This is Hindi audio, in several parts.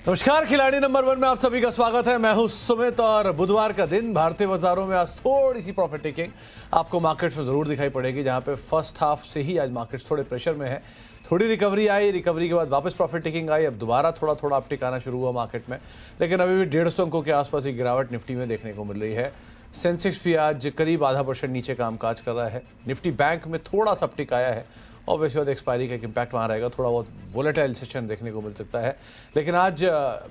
नमस्कार, खिलाड़ी नंबर 1 में आप सभी का स्वागत है। मैं हूं सुमित और बुधवार का दिन भारतीय बाजारों में आज थोड़ी सी प्रॉफिट टेकिंग आपको मार्केट्स में जरूर दिखाई पड़ेगी, जहां पे फर्स्ट हाफ से ही आज मार्केट्स थोड़े प्रेशर में है। थोड़ी रिकवरी आई, रिकवरी के बाद वापस प्रॉफिट टेकिंग आई, अब दोबारा थोड़ा थोड़ा अपटिक आना शुरू हुआ मार्केट में, लेकिन अभी भी 150 अंकों के आसपास एक गिरावट निफ्टी में देखने को मिल रही है। सेंसेक्स भी आज करीब 0.5% नीचे कामकाज कर रहा है। निफ्टी बैंक में थोड़ा सा अपटिक आया है, ऑब्वियसली बाद एक्सपायरी का एक इम्पैक्ट वहाँ रहेगा, थोड़ा बहुत वोलेटाइल सेशन देखने को मिल सकता है। लेकिन आज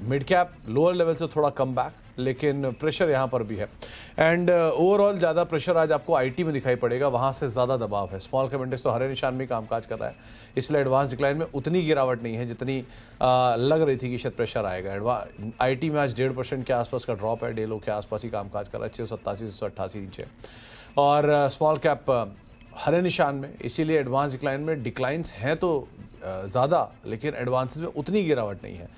मिड कैप लोअर लेवल से थोड़ा कम बैक, लेकिन प्रेशर यहाँ पर भी है। एंड ओवरऑल ज़्यादा प्रेशर आज आपको आईटी में दिखाई पड़ेगा, वहाँ से ज़्यादा दबाव है। स्मॉल कैप इंडेक्स तो हरे निशान में कामकाज कर रहा है, इसलिए एडवांस डिक्लाइन में उतनी गिरावट नहीं है जितनी लग रही थी कि शायद प्रेशर आएगा। आईटी में आज 1.5% के आसपास का ड्रॉप है, डे लो के आसपास ही कामकाज कर रहा है, 687 से 188 नीचे। और स्मॉल कैप हरे निशान में, इसीलिए एडवांस डिक्लाइन में डिक्लाइंस हैं तो ज़्यादा, लेकिन एडवांसेस में उतनी गिरावट नहीं है।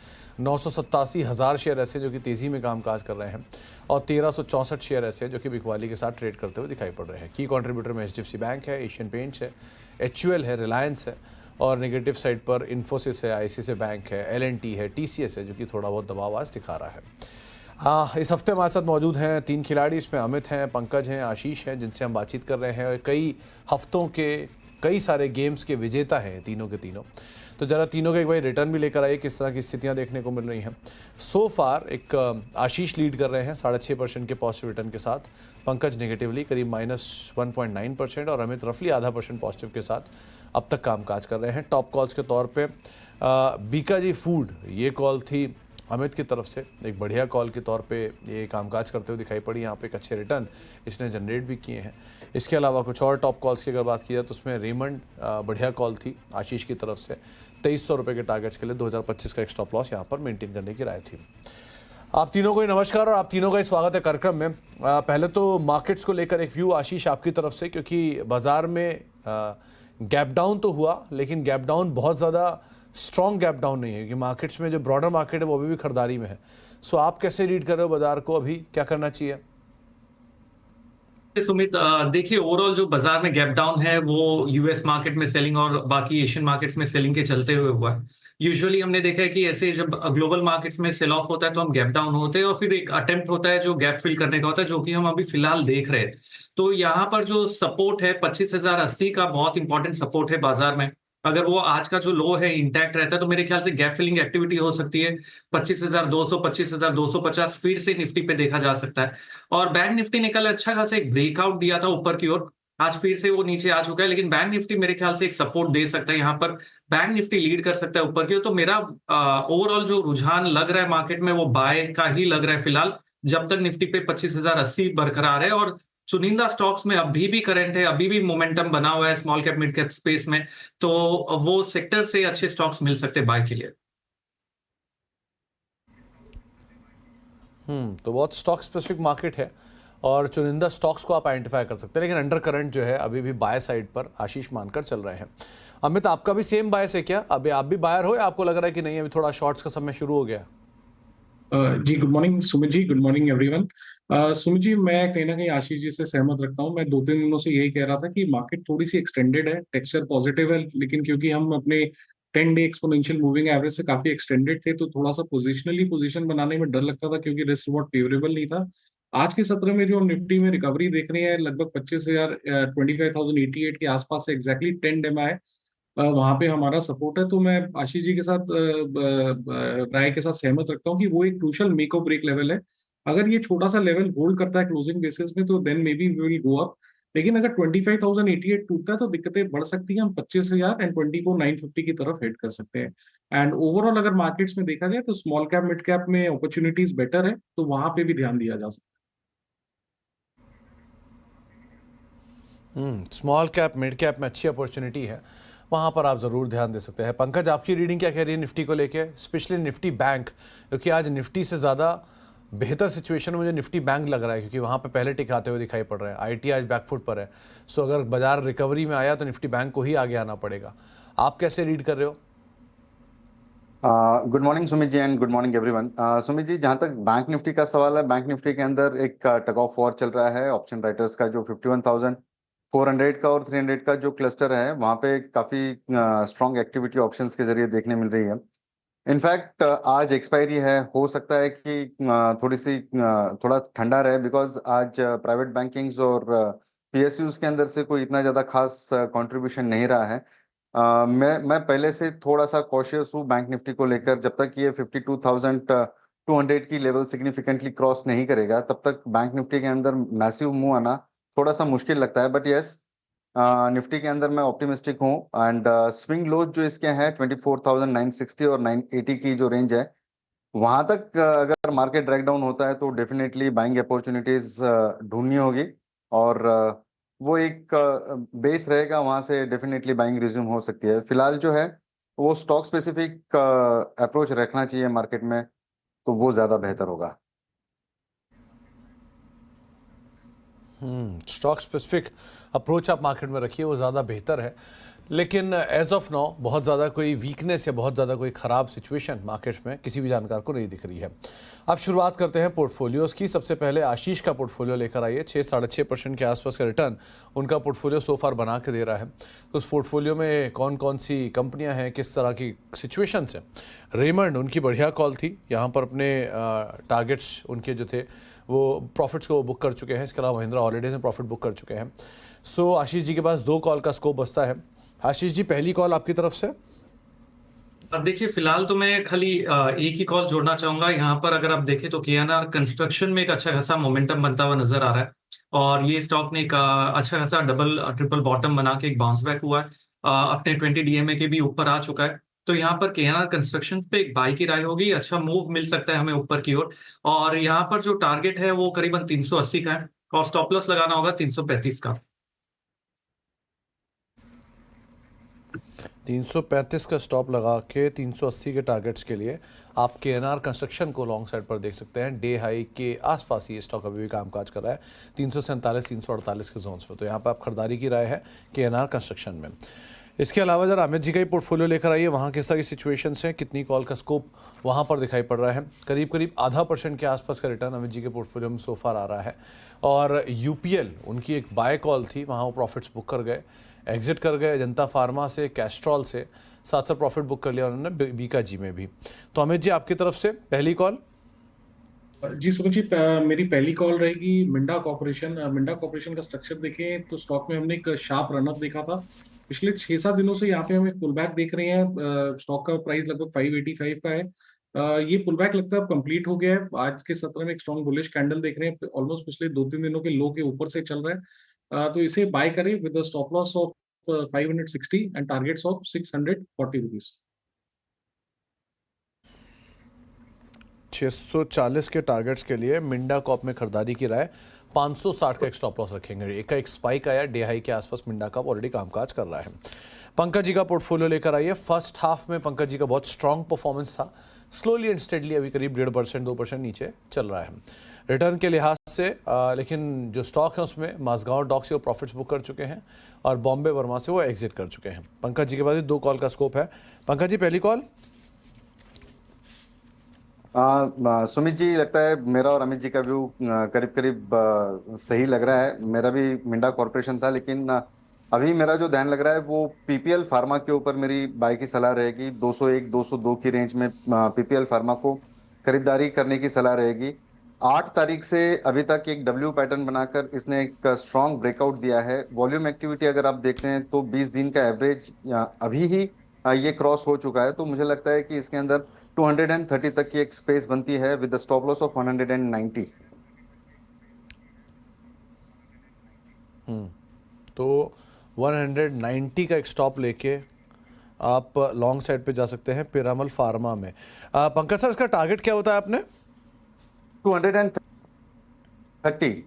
987,000 शेयर ऐसे जो कि तेज़ी में कामकाज कर रहे हैं और 1364 शेयर ऐसे जो कि बिकवाली के साथ ट्रेड करते हुए दिखाई पड़ रहे हैं। की कंट्रीब्यूटर में एचडीएफसी बैंक है, एशियन पेंट्स है, एचयूएल है, रिलायंस है, और नेगेटिव साइड पर इन्फोसिस है, आईसीआईसीआई बैंक है, एलएनटी है, टीसीएस है, जो कि थोड़ा बहुत दबाव आज दिखा रहा है। हाँ, इस हफ्ते हमारे साथ मौजूद हैं 3 खिलाड़ी, इसमें अमित हैं, पंकज हैं, आशीष हैं, जिनसे हम बातचीत कर रहे हैं, और कई हफ्तों के कई सारे गेम्स के विजेता हैं तीनों के तीनों। तो ज़रा तीनों के एक बार रिटर्न भी लेकर आइए, किस तरह की स्थितियां देखने को मिल रही हैं। सो फार एक आशीष लीड कर रहे हैं 6.5% के पॉजिटिव रिटर्न के साथ, पंकज नेगेटिवली करीब -1.9% और अमित रफली 0.5% पॉजिटिव के साथ अब तक कामकाज कर रहे हैं। टॉप कॉल्स के तौर पर बीकाजी फूड, ये कॉल थी अमित की तरफ से, एक बढ़िया कॉल के तौर पे ये कामकाज करते हुए दिखाई पड़ी। यहाँ पे एक अच्छे रिटर्न इसने जनरेट भी किए हैं। इसके अलावा कुछ और टॉप कॉल्स की अगर बात की जाए तो उसमें रेमंड बढ़िया कॉल थी आशीष की तरफ से, 2300 रुपये के टारगेट्स के लिए 2025 का एक स्टॉप लॉस यहाँ पर मेंटेन करने की राय थी। आप तीनों को ही नमस्कार और आप तीनों का ही स्वागत है कार्यक्रम में। पहले तो मार्केट्स को लेकर एक व्यू आशीष आपकी तरफ से, क्योंकि बाजार में गैप डाउन तो हुआ, लेकिन गैप डाउन बहुत ज़्यादा स्ट्रॉन्ग गैप डाउन नहीं है, कि मार्केट्स में जो ब्रॉडर मार्केट है वो अभी भी खरीदारी में है। सो आप कैसे रीड कर रहे हो बाजार को, अभी क्या करना चाहिए? सुमित, देखिए ओवरऑल जो बाजार में गैप डाउन है वो यूएस मार्केट में सेलिंग और बाकी एशियन मार्केट्स में सेलिंग के चलते हुए हुआ है। यूजुअली हमने देखा है कि ऐसे जब ग्लोबल मार्केट्स में सेल ऑफ होता है तो हम गैप डाउन होते हैं और फिर एक अटेम्प्ट होता है जो गैप फिल करने का होता है, जो कि हम अभी फिलहाल देख रहे हैं। तो यहाँ पर जो सपोर्ट है 25,080 का बहुत इंपॉर्टेंट सपोर्ट है बाजार में। अगर वो आज का जो लो है इंटैक्ट रहता है तो मेरे ख्याल से गैप फिलिंग एक्टिविटी हो सकती है। 25,200 25,250 फिर से निफ्टी पे देखा जा सकता है। और बैंक निफ्टी ने कल अच्छा खासा एक ब्रेकआउट दिया था ऊपर की ओर, आज फिर से वो नीचे आ चुका है, लेकिन बैंक निफ्टी मेरे ख्याल से एक सपोर्ट दे सकता है। यहाँ पर बैंक निफ्टी लीड कर सकता है ऊपर की ओर। तो मेरा ओवरऑल जो रुझान लग रहा है मार्केट में वो बाय का ही लग रहा है फिलहाल, जब तक निफ्टी पे 25,080 बरकरार है। और चुनिंदा स्टॉक्स में अभी भी करंट है, अभी भी मोमेंटम बना हुआ है small cap mid cap space में, तो वो सेक्टर से अच्छे स्टॉक्स मिल सकते हैं बाय के लिए। तो बहुत स्टॉक स्पेसिफिक मार्केट है और चुनिंदा स्टॉक्स को आप आइडेंटिफाई कर सकते हैं, लेकिन अंडर करंट जो है अभी भी बाय साइड पर आशीष मानकर चल रहे हैं। अमित, आपका भी सेम बायस है क्या? अभी आप भी बायर हो या आपको लग रहा है कि नहीं, अभी थोड़ा शॉर्ट्स का समय शुरू हो गया? जी गुड मॉर्निंग सुमित जी, गुड मॉर्निंग एवरीवन। सुमित जी, मैं कहीं ना कहीं आशीष जी से सहमत रखता हूं। मैं 2-3 दिनों से यही कह रहा था कि मार्केट थोड़ी सी एक्सटेंडेड है, टेक्सचर पॉजिटिव है, लेकिन क्योंकि हम अपने 10 डे एक्सपोनेंशियल मूविंग एवरेज से काफी एक्सटेंडेड थे तो थोड़ा सा पोजिशनली पोजीशन बनाने में डर लगता था, क्योंकि रिस्क रिवॉर्ड फेवरेबल नहीं था। आज के सत्र में जो हम निफ्टी में रिकवरी देख रहे हैं लगभग 25,000 25,088 के आसपास से एग्जैक्टली 10 डेमा है, वहां पे हमारा सपोर्ट है। तो मैं आशीष जी के साथ राय के साथ सहमत रखता हूँ कि वो एक क्रूशल मेक और ब्रेक लेवल है। अगर ये छोटा सा लेवल होल्ड करता है क्लोजिंग बेसिस में तो then maybe we will go up, लेकिन अगर 25,088 टूटता है तो दिक्कतें बढ़ सकती हैं। हम 25,000 एंड 24,950 की तरफ हेड कर सकते हैं। एंड ओवरऑल अगर मार्केट्स में देखा जाए तो स्मॉल कैप मिड कैप में अपॉर्चुनिटीज बेटर है, तो वहां पे भी ध्यान दिया जा सकता है। स्मॉल कैप मिड कैप में अच्छी अपॉर्चुनिटी है, वहाँ पर आप ज़रूर ध्यान दे सकते हैं। पंकज, आपकी रीडिंग क्या कह रही है निफ्टी को लेके, स्पेशली निफ्टी बैंक, क्योंकि आज निफ्टी से ज़्यादा बेहतर सिचुएशन मुझे निफ्टी बैंक लग रहा है, क्योंकि वहाँ पे पहले टिकाते हुए दिखाई पड़ रहे हैं। आईटी आज बैकफुट पर है, सो अगर बाजार रिकवरी में आया तो निफ्टी बैंक को ही आगे आना पड़ेगा। आप कैसे रीड कर रहे हो? Good morning Sumit ji and good morning everyone. Sumit ji, जहां तक बैंक निफ्टी का सवाल है, बैंक निफ्टी के अंदर एक टग ऑफ वॉर चल रहा है ऑप्शन राइटर्स का, जो 51,400 का और 300 का जो क्लस्टर है वहां पे काफी स्ट्रॉन्ग एक्टिविटी ऑप्शंस के जरिए देखने मिल रही है। इनफैक्ट आज एक्सपायरी है, हो सकता है कि थोड़ा ठंडा रहे, बिकॉज आज प्राइवेट बैंकिंग्स और पीएसयूज के अंदर से कोई इतना ज्यादा खास कंट्रीब्यूशन नहीं रहा है। मैं पहले से थोड़ा सा कॉशियस हूँ बैंक निफ्टी को लेकर। जब तक ये 52,200 की लेवल सिग्निफिकेंटली क्रॉस नहीं करेगा, तब तक बैंक निफ्टी के अंदर मैसिव मूव आना थोड़ा सा मुश्किल लगता है। बट यस, निफ्टी के अंदर मैं ऑप्टिमिस्टिक हूँ। एंड स्विंग लोज जो इसके हैं 24,960 और 980 की जो रेंज है, वहां तक अगर मार्केट ड्रैग डाउन होता है तो डेफिनेटली बाइंग अपॉर्चुनिटीज ढूंढनी होगी। और वो एक बेस रहेगा, वहां से डेफिनेटली बाइंग रिज्यूम हो सकती है। फिलहाल जो है वो स्टॉक स्पेसिफिक अप्रोच रखना चाहिए मार्केट में, तो वो ज्यादा बेहतर होगा। स्टॉक स्पेसिफिक अप्रोच आप मार्केट में रखिए, वो ज़्यादा बेहतर है। लेकिन एज ऑफ नाउ बहुत ज़्यादा कोई वीकनेस या बहुत ज़्यादा कोई ख़राब सिचुएशन मार्केट्स में किसी भी जानकार को नहीं दिख रही है। अब शुरुआत करते हैं पोर्टफोलियोज़ की। सबसे पहले आशीष का पोर्टफोलियो लेकर आइए। 6-6.5% के आसपास का रिटर्न उनका पोर्टफोलियो सो फार बना के दे रहा है। तो उस पोर्टफोलियो में कौन कौन सी कंपनियां हैं, किस तरह की सिचुएशंस हैं। रेमंड उनकी बढ़िया कॉल थी, यहाँ पर अपने टारगेट्स उनके जो थे वो प्रॉफिट्स को बुक कर चुके हैं। इसके अलावा महिंद्रा हॉलीडेज में प्रॉफिट बुक कर चुके हैं। सो आशीष जी के पास 2 कॉल का स्कोप बचता है। आशीष जी, पहली कॉल आपकी तरफ से। अब देखिए, फिलहाल तो मैं खाली एक ही कॉल जोड़ना चाहूंगा यहाँ पर। अगर आप देखें तो केएनआर कंस्ट्रक्शन में एक अच्छा खासा मोमेंटम बनता हुआ नजर आ रहा है, और ये स्टॉक ने एक अच्छा खासा डबल ट्रिपल बॉटम बना के एक बाउंस बैक हुआ है, अपने 20 डीएमए के भी ऊपर आ चुका है। तो यहाँ पर केएनआर कंस्ट्रक्शन पे एक बाई की राय होगी, अच्छा मूव मिल सकता है हमें ऊपर की ओर। और यहाँ पर जो टारगेट है वो करीबन 380 का है, और स्टॉप लॉस लगाना होगा 335 का। 335 का स्टॉप लगा के 380 के टारगेट्स के लिए आप केएनआर कंस्ट्रक्शन को लॉन्ग साइड पर देख सकते हैं। डे हाई के आसपास ये स्टॉक अभी भी कामकाज कर रहा है 347-348 के जोन्स पर। तो यहाँ पर आप खरीदारी की राय है केएनआर कंस्ट्रक्शन में। इसके अलावा जरा अमित जी का ही पोर्टफोलियो लेकर आइए। वहाँ किस तरह की सिचुएशंस हैं, कितनी कॉल का स्कोप वहाँ पर दिखाई पड़ रहा है। करीब 0.5% के आसपास का रिटर्न अमित जी के पोर्टफोलियो में सो फार आ रहा है। और यूपीएल उनकी एक बाय कॉल थी, वहाँ वो प्रॉफिट्स बुक कर गए, एग्जिट कर गए जनता फार्मा से, कैस्ट्रॉल से, साथ साथ प्रॉफिट बुक कर लिया उन्होंने बीकाजी में भी। तो अमित जी, आपकी तरफ से पहली कॉल। जी सुमित जी, मेरी पहली कॉल रहेगी मिंडा कॉर्पोरेशन। मिंडा कॉर्पोरेशन का स्ट्रक्चर देखें तो स्टॉक में हमने एक शार्प रनअप देखा था। पिछले 6-7 दिनों से यहाँ पे हम एक पुल बैक देख रहे हैं। स्टॉक का प्राइस लगभग 585 का है। ये पुल बैक लगता है अब कंप्लीट हो गया है। आज के सत्र में एक स्ट्रॉन्ग बुलिश कैंडल देख रहे हैं, ऑलमोस्ट पिछले 2-3 दिनों के लो के ऊपर से चल रहा है। तो इसे बाय करें with stop loss of 560 and targets of 640 rupees. 640 के टारगेट्स के लिए मिंडा कॉप में खरीदारी की राय। 560 का एक स्टॉप लॉस रखेंगे। एक स्पाइक आया डे हाई के आसपास, मिंडा कॉप ऑलरेडी कामकाज कर रहा है। पंकज जी का पोर्टफोलियो लेकर आइए। फर्स्ट हाफ में पंकज जी का बहुत स्ट्रांग परफॉर्मेंस था, स्लोली एंड स्टेडली अभी करीब 1.5% 2% नीचे चल रहा है रिटर्न के लिहाज से। लेकिन जो स्टॉक है उसमें माजगांव डॉक से वो प्रॉफिट्स बुक कर चुके हैं और बॉम्बे वर्मा से वो एग्जिट कर चुके हैं। पंकज जी के पास 2 कॉल का स्कोप है। पंकज जी, पहली कॉल। सुमित जी, लगता है मेरा और अमित जी का व्यू करीब करीब सही लग रहा है। मेरा भी मिंडा कॉर्पोरेशन था, लेकिन अभी मेरा जो ध्यान लग रहा है वो पीपीएल फार्मा के ऊपर मेरी बाय की सलाह रहेगी। 201-202 की रेंज में पीपीएल फार्मा को खरीदारी करने की सलाह रहेगी। 8 तारीख से अभी तक एक डब्ल्यू पैटर्न बनाकर इसने एक स्ट्रॉन्ग ब्रेकआउट दिया है। वॉल्यूम एक्टिविटी अगर आप देखते हैं तो 20 दिन का एवरेज अभी ही ये क्रॉस हो चुका है। तो मुझे लगता है कि इसके अंदर 230 तक की एक स्पेस बनती है विद स्टॉप लॉस ऑफ 190। तो 190 का एक स्टॉप लेके आप लॉन्ग साइड पे जा सकते हैं पिरामल फार्मा में। पंकज सर, इसका टारगेट क्या बताया आपने? 230।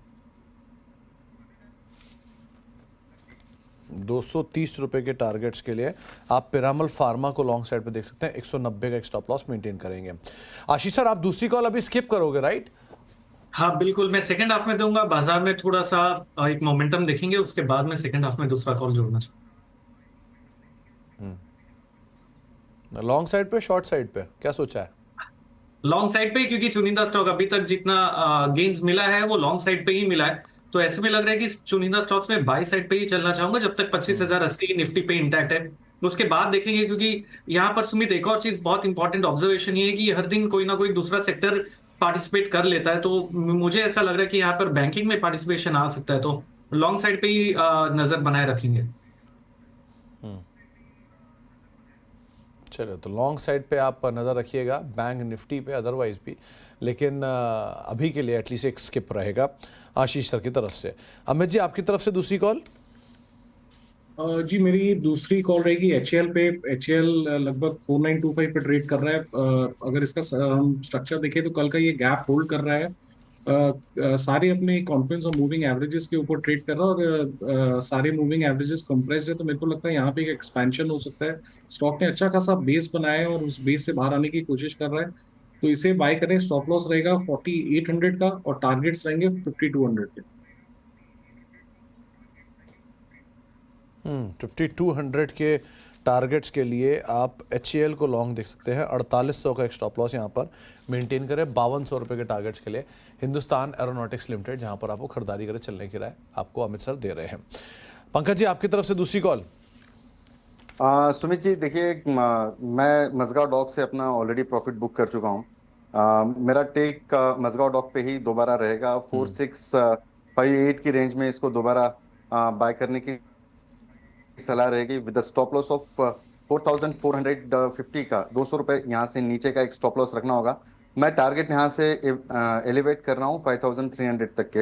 230 रुपए के टारगेट्स के लिए आप पिरामल फार्मा को लॉन्ग साइड पे देख सकते हैं। 190 का एक स्टॉप लॉस मेंटेन करेंगे। आशीष सर, आप दूसरी कॉल अभी स्किप करोगे, राइट? हाँ बिल्कुल, मैं सेकंड हाफ में दूंगा। बाजार में थोड़ा सा एक मोमेंटम देखेंगे, उसके बाद में सेकंड हाफ में दूसरा कॉल जोड़ना चाहूँगा। लॉन्ग साइड पे, शॉर्ट साइड पे क्या सोचा है? लॉन्ग साइड पे ही, क्योंकि चुनिंदा स्टॉक अभी तक जितना गेन्स मिला है वो लॉन्ग साइड पे ही मिला है। तो ऐसे में लग रहा है कि चुनिंदा स्टॉक्स में बाई साइड पे ही चलना चाहूंगा जब तक 25,080 निफ्टी पे इंटैक्ट है। उसके बाद देखेंगे, क्योंकि यहाँ पर सुमित एक और चीज बहुत इंपॉर्टेंट ऑब्जर्वेशन ये है कि हर दिन कोई ना कोई दूसरा सेक्टर पार्टिसिपेट कर लेता है, तो मुझे ऐसा लग रहा है कि यहाँ पर बैंकिंग में पार्टिसिपेशन आ सकता है, तो लॉन्ग साइड पे ही नजर बनाए रखेंगे। चलो, तो लॉन्ग साइड पे आप नज़र रखिएगा, बैंक निफ्टी पे, अदरवाइज भी, लेकिन अभी के लिए एटलीस्ट एक स्किप रहेगा आशीष सर की तरफ से। अमित जी, आपकी तरफ से दूसरी कॉल। जी मेरी दूसरी कॉल रहेगी एचएल पे। एचएल लगभग 4925 पे ट्रेड कर रहा है। अगर इसका हम स्ट्रक्चर देखें तो कल का ये गैप होल्ड कर रहा है। सारे अपने कॉन्फ्रेंस और मूविंग एवरेजेस के ऊपर ट्रेड कर रहा है, और सारे मूविंग एवरेजेस कंप्रेस्ड है, तो मेरे को लगता है यहाँ पे एक एक्सपेंशन हो सकता है। स्टॉक ने अच्छा खासा बेस बनाया है और उस बेस से बाहर आने की कोशिश कर रहा है, तो इसे बाय करें। स्टॉप लॉस रहेगा 4800 का और टारगेट्स रहेंगे 5200 के। 5200 के टारगेट्स के लिए आप एच को लॉन्ग देख सकते हैं। 4800 का एक स्टॉप लॉस यहाँ पर मेंटेन करें। 5200 रुपये के टारगेट्स के लिए हिंदुस्तान एरोनॉटिक्स लिमिटेड, जहाँ पर आपको खरीदारी करें, चलने की राय आपको अमित सर दे रहे हैं। पंकज जी, आपकी तरफ से दूसरी कॉल। सुमित जी देखिए, मैं मजगांव डॉक से अपना ऑलरेडी प्रॉफिट बुक कर चुका हूँ। मेरा टेक मजगांव डॉक पे ही दोबारा रहेगा। 4658 की रेंज में इसको दोबारा बाय करने की सलाह रहेगी, विद स्टॉप लॉस ऑफ 4450 का। 200 रुपए यहाँ से नीचे का एक स्टॉप लॉस रखना होगा। मैं टारगेट यहाँ से एलिवेट कर रहा हूँ 5300 तक के।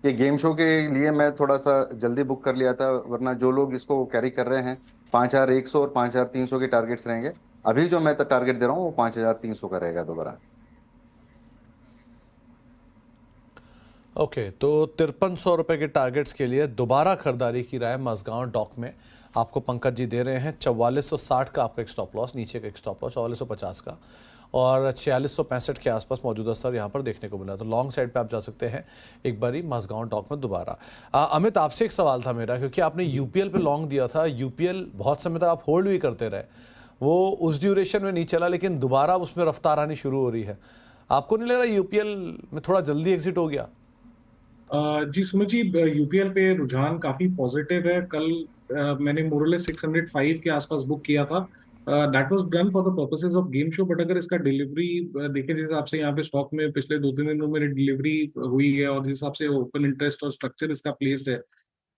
ये गेम शो के लिए मैं थोड़ा सा जल्दी बुक कर लिया था, वरना जो लोग इसको कैरी कर रहे हैं 5100 और 5300 के टारगेट्स रहेंगे। अभी जो मैं टारगेट दे रहा हूँ वो 5300 का रहेगा दोबारा। ओके, तो 5300 रुपये के टारगेट्स के लिए दोबारा खरीदारी की राय मजगांव डॉक में आपको पंकज जी दे रहे हैं। 4460 का आपका एक स्टॉप लॉस, नीचे का एक स्टॉप लॉस 4450 का, और 4665 के आसपास मौजूदा स्तर यहाँ पर देखने को मिला। तो लॉन्ग साइड पे आप जा सकते हैं एक बारी मजगांव डॉक में दोबारा। अमित, आपसे एक सवाल था मेरा, क्योंकि आपने यूपीएल पे लॉन्ग दिया था। यूपीएल बहुत समय तक आप होल्ड भी करते रहे, वो उस ड्यूरेशन में नहीं चला, लेकिन दोबारा उसमें रफ्तार आनी शुरू हो रही है। आपको नहीं लग रहा यूपीएल में थोड़ा जल्दी एग्जिट हो गया? जी सुमित जी, यूपीएल पे रुझान काफी पॉजिटिव है। कल मैंने मोरलेस 605 के आसपास बुक किया था। That was done for the purposes of game show, but अगर इसका डिलीवरी देखे जिस हिसाब से यहाँ पे स्टॉक में पिछले 2-3 दिनों में डिलीवरी हुई है और जिस हिसाब से ओपन इंटरेस्ट और स्ट्रक्चर इसका प्लेस्ड है,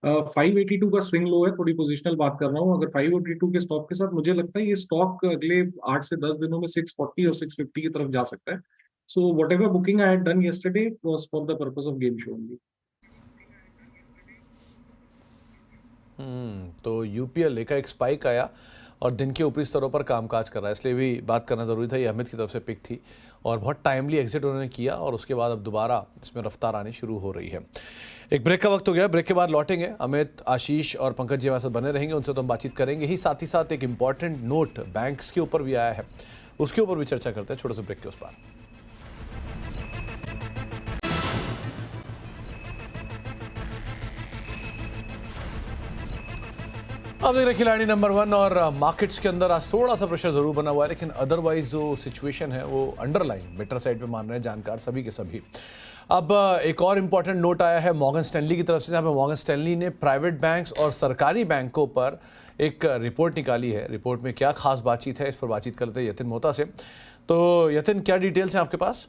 582 का स्विंग लो है। थोड़ी पोजिशनल बात कर रहा हूँ। अगर 582 के स्टॉक के साथ मुझे लगता है ये स्टॉक अगले 8 से 10 दिनों में 640 और 650 की तरफ जा सकता है। So what ever booking I had done yesterday was for the purpose of game show only. तो यूपीएल एक स्पाइक आया और दिन के ऊपरी स्तरों पर कामकाज कर रहा है, इसलिए भी बात करना ज़रूरी था। ये अमित की तरफ से पिक थी और बहुत टाइमली एग्जिट उन्होंने किया, और उसके बाद अब दोबारा इसमें रफ्तार आनी शुरू हो रही है। एक ब्रेक का वक्त हो गया, ब्रेक के बाद लौटेंगे। अमित, आशीष और पंकज जी हमारे साथ बने रहेंगे, उनसे तो हम बातचीत करेंगे ही। साथ ही साथ एक इंपॉर्टेंट नोट बैंक्स के ऊपर भी आया है, उसके ऊपर भी चर्चा करते हैं छोटे से ब्रेक के उस पार। अब देख रहे खिलाड़ी नंबर 1, और मार्केट्स के अंदर आज थोड़ा सा प्रेशर जरूर बना हुआ है, लेकिन अदरवाइज जो सिचुएशन है वो अंडरलाइन बेटर साइड पे मान रहे हैं जानकार सभी के सभी। अब एक और इम्पॉर्टेंट नोट आया है मॉर्गन स्टैनली की तरफ से, जहाँ पे मॉर्गन स्टैनली ने प्राइवेट बैंक्स और सरकारी बैंकों पर एक रिपोर्ट निकाली है। रिपोर्ट में क्या खास बातचीत है, इस पर बातचीत करते हैं यतिन मोहता से। तो यतिन, क्या डिटेल्स हैं आपके पास?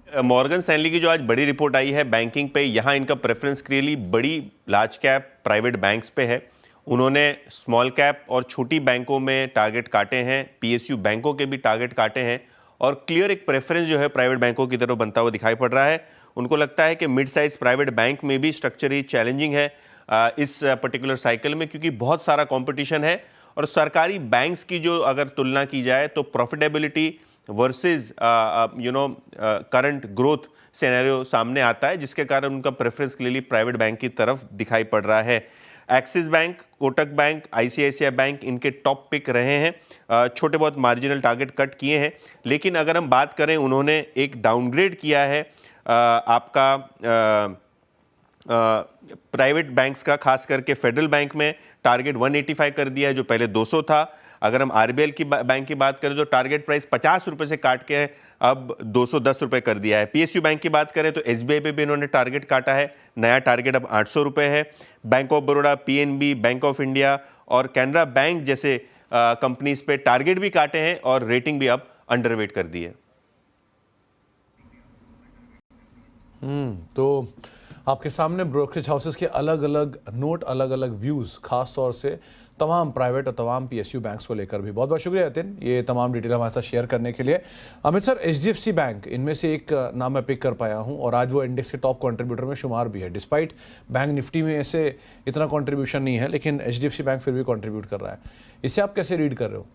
मॉर्गन स्टैनली की जो आज बड़ी रिपोर्ट आई है बैंकिंग पे, यहाँ इनका प्रेफरेंस क्लियरली बड़ी लार्ज कैप प्राइवेट बैंक्स पे है। उन्होंने स्मॉल कैप और छोटी बैंकों में टारगेट काटे हैं, पीएसयू बैंकों के भी टारगेट काटे हैं, और क्लियर एक प्रेफरेंस जो है प्राइवेट बैंकों की तरफ बनता हुआ दिखाई पड़ रहा है। उनको लगता है कि मिड साइज प्राइवेट बैंक में भी स्ट्रक्चर ही चैलेंजिंग है इस पर्टिकुलर साइकिल में, क्योंकि बहुत सारा कॉम्पिटिशन है। और सरकारी बैंक्स की जो अगर तुलना की जाए तो profitability versus current growth scenario सामने आता है, जिसके कारण उनका प्रेफरेंस क्लियरली प्राइवेट बैंक की तरफ दिखाई पड़ रहा है। Axis bank, Kotak bank, ICICI bank इनके टॉप पिक रहे हैं। छोटे बहुत मार्जिनल टारगेट कट किए हैं, लेकिन अगर हम बात करें, उन्होंने एक डाउनग्रेड किया है आपका प्राइवेट बैंक्स का, खास करके फेडरल बैंक में टारगेट 185 कर दिया है, जो पहले 200 था। अगर हम आरबीएल की बैंक की बात करें तो टारगेट प्राइस 50 रुपए से काट के है अब 210 रुपए कर दिया है। पीएसयू बैंक की बात करें तो एसबीआई पे भी इन्होंने टारगेट काटा है, नया टारगेट अब 800 रुपए है। Bank of Baroda, PNB, bank of India और कैनरा बैंक जैसे कंपनीज पे टारगेट भी काटे हैं और रेटिंग भी अब अंडरवेट कर दी है। तो आपके सामने ब्रोकरेज हाउसेस के अलग अलग नोट, अलग अलग व्यूज़, खास तौर से तमाम प्राइवेट और तमाम पीएसयू बैंक्स को लेकर भी। बहुत बहुत शुक्रिया यतिन, ये तमाम डिटेल हमारे साथ शेयर करने के लिए। अमित सर, एचडीएफसी बैंक इनमें से एक नाम मैं पिक कर पाया हूँ और आज वो इंडेक्स के टॉप कंट्रीब्यूटर में शुमार भी है। डिस्पाइट बैंक निफ्टी में ऐसे इतना कंट्रीब्यूशन नहीं है, लेकिन एचडीएफसी बैंक फिर भी कंट्रीब्यूट कर रहा है। इसे आप कैसे रीड कर रहे हो?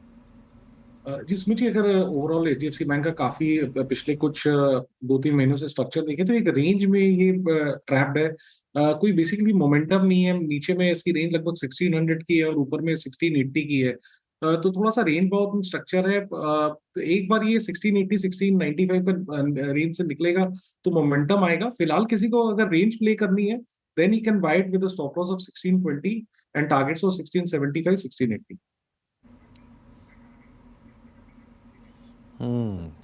जी सुमित जी, अगर ओवरऑल एचडीएफसी बैंक का काफी पिछले कुछ 2-3 महीनों से स्ट्रक्चर देखें तो एक रेंज में ये ट्रैप्ड है। कोई बेसिकली मोमेंटम नहीं है। नीचे में इसकी रेंज लगभग 1600 की है और ऊपर में 1680 की है। तो थोड़ा सा रेंज बाउंड स्ट्रक्चर है। तो एक बार ये 1680 1695 का रेंज से निकलेगा तो मोमेंटम आएगा। फिलहाल किसी को अगर रेंज प्ले करनी है then you can buy it with a stop loss of 1620 and targets of 1675 1680।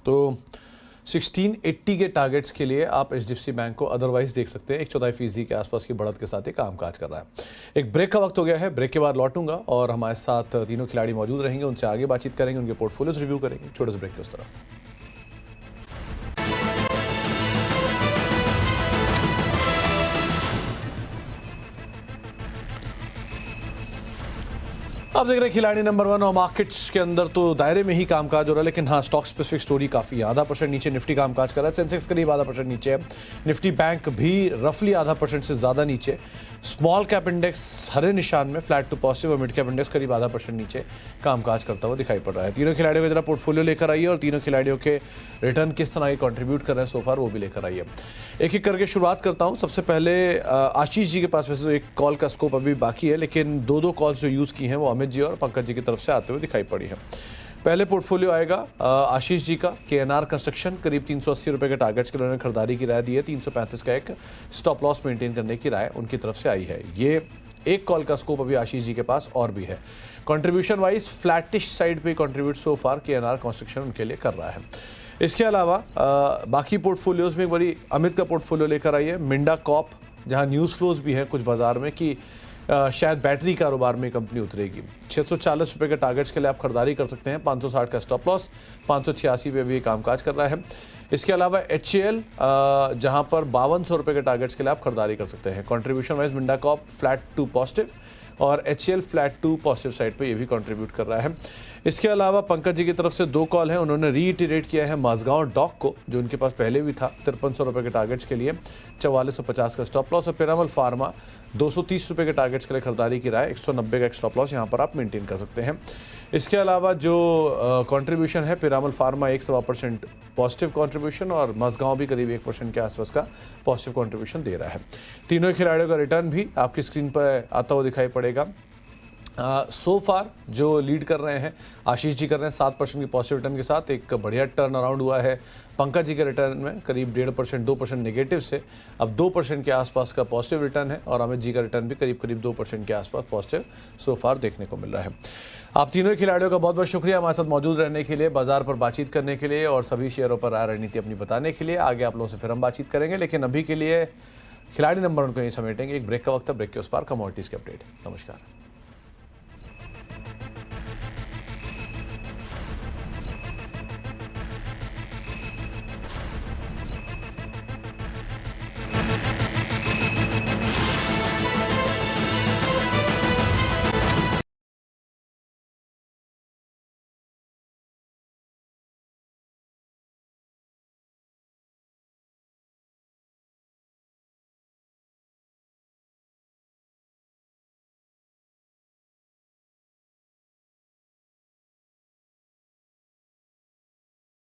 तो 1680 के टारगेट्स के लिए आप एचडीएफसी बैंक को अदरवाइज देख सकते हैं। 1/4% के आसपास की बढ़त के साथ ही कामकाज कर रहा है। एक ब्रेक का वक्त हो गया है, ब्रेक के बाद लौटूंगा और हमारे साथ तीनों खिलाड़ी मौजूद रहेंगे, उनसे आगे बातचीत करेंगे, उनके पोर्टफोलियोज रिव्यू करेंगे। छोटे से ब्रेक के उस तरफ। आप देख रहे हैं खिलाड़ी नंबर 1 और मार्केट्स के अंदर तो दायरे में ही कामकाज हो रहा है, लेकिन हाँ, स्टॉक स्पेसिफिक स्टोरी काफ़ी है। 0.5% नीचे निफ्टी कामकाज कर रहा है, सेंसेक्स करीब 0.5% नीचे है, निफ्टी बैंक भी रफली 0.5% से ज़्यादा नीचे। स्मॉल कैप इंडेक्स हरे निशान में फ्लैट टू पॉजिटिव और मिड कैप इंडेक्स करीब 0.5% नीचे कामकाज करता हुआ दिखाई पड़ रहा है। तीनों खिलाड़ियों की तरह पोर्टफोलियो लेकर आइए और तीनों खिलाड़ियों के रिटर्न किस तरह के कॉन्ट्रीब्यूट कर रहे हैं सोफार वो भी लेकर आइए। एक एक करके शुरुआत करता हूँ। सबसे पहले आशीष जी के पास वैसे तो एक कॉल का स्कोप अभी बाकी है, लेकिन दो कॉल्स जो यूज़ की हैं वो अमित जी और पंकज जी की तरफ से आते हुए दिखाई पड़ी है। पहले पोर्टफोलियो आएगा आशीष जी का, केएनआर कंस्ट्रक्शन, करीब 380 रुपये के टारगेट्स के लिए उन्होंने खरीदारी की राय दी है। 335 का एक स्टॉप लॉस मेंटेन करने की राय उनकी तरफ से आई है। ये एक कॉल का स्कोप अभी आशीष जी के पास और भी है। कंट्रीब्यूशन वाइज फ्लैटिश साइड पे कंट्रीब्यूट सो फार केएनआर कंस्ट्रक्शन उनके लिए कर रहा है। इसके अलावा बाकी पोर्टफोलियोज में एक बड़ी अमित का पोर्टफोलियो लेकर आई है, मिंडा कॉप, जहाँ न्यूज़ फ्लोज भी हैं कुछ बाजार में कि शायद बैटरी कारोबार में कंपनी उतरेगी। 640 रुपये के टारगेट्स के लिए आप खरीदारी कर सकते हैं। 560 का स्टॉप लॉस, 586 पे भी कामकाज कर रहा है। इसके अलावा HCL जहां पर 5200 रुपये के टारगेट्स के लिए आप खरीदारी कर सकते हैं। Contribution wise Minda corp flat to positive और HCL flat to positive side पे ये भी कंट्रीब्यूट कर रहा है। इसके अलावा पंकज जी की तरफ से 2 कॉल हैं, उन्होंने रीइटरेट किया है माझगांव डॉक को, जो उनके पास पहले भी था, 5300 रुपये के टारगेट्स के लिए 4450 का स्टॉप लॉस और पिरामल फार्मा 230 रुपये के टारगेट्स के लिए खरीदारी की राय, 190 का एक स्टॉप लॉस यहाँ पर आप मेंटेन कर सकते हैं। इसके अलावा जो कंट्रीब्यूशन है, पिरामल फार्मा 1.25% पॉजिटिव कंट्रीब्यूशन और माझगांव भी करीब 1% के आसपास का पॉजिटिव कंट्रीब्यूशन दे रहा है। तीनों खिलाड़ियों का रिटर्न भी आपकी स्क्रीन पर आता हुआ दिखाई पड़ेगा। सो फार जो लीड कर रहे हैं आशीष जी कर रहे हैं 7% की पॉजिटिव रिटर्न के साथ, एक बढ़िया टर्न अराउंड हुआ है पंकज जी के रिटर्न में, करीब 1.5% 2% नेगेटिव से अब 2% के आसपास का पॉजिटिव रिटर्न है और अमित जी का रिटर्न भी करीब 2% के आसपास पॉजिटिव सो फार देखने को मिल रहा है। आप तीनों खिलाड़ियों का बहुत बहुत शुक्रिया हमारे साथ मौजूद रहने के लिए, बाजार पर बातचीत करने के लिए और सभी शेयरों पर राय रणनीति अपनी बताने के लिए। आगे आप लोगों से फिर हम बातचीत करेंगे, लेकिन अभी के लिए खिलाड़ी नंबर 1 को यही समेटेंगे। एक ब्रेक का वक्त है, ब्रेक के उस पार कमोडिटीज़ के अपडेट। नमस्कार।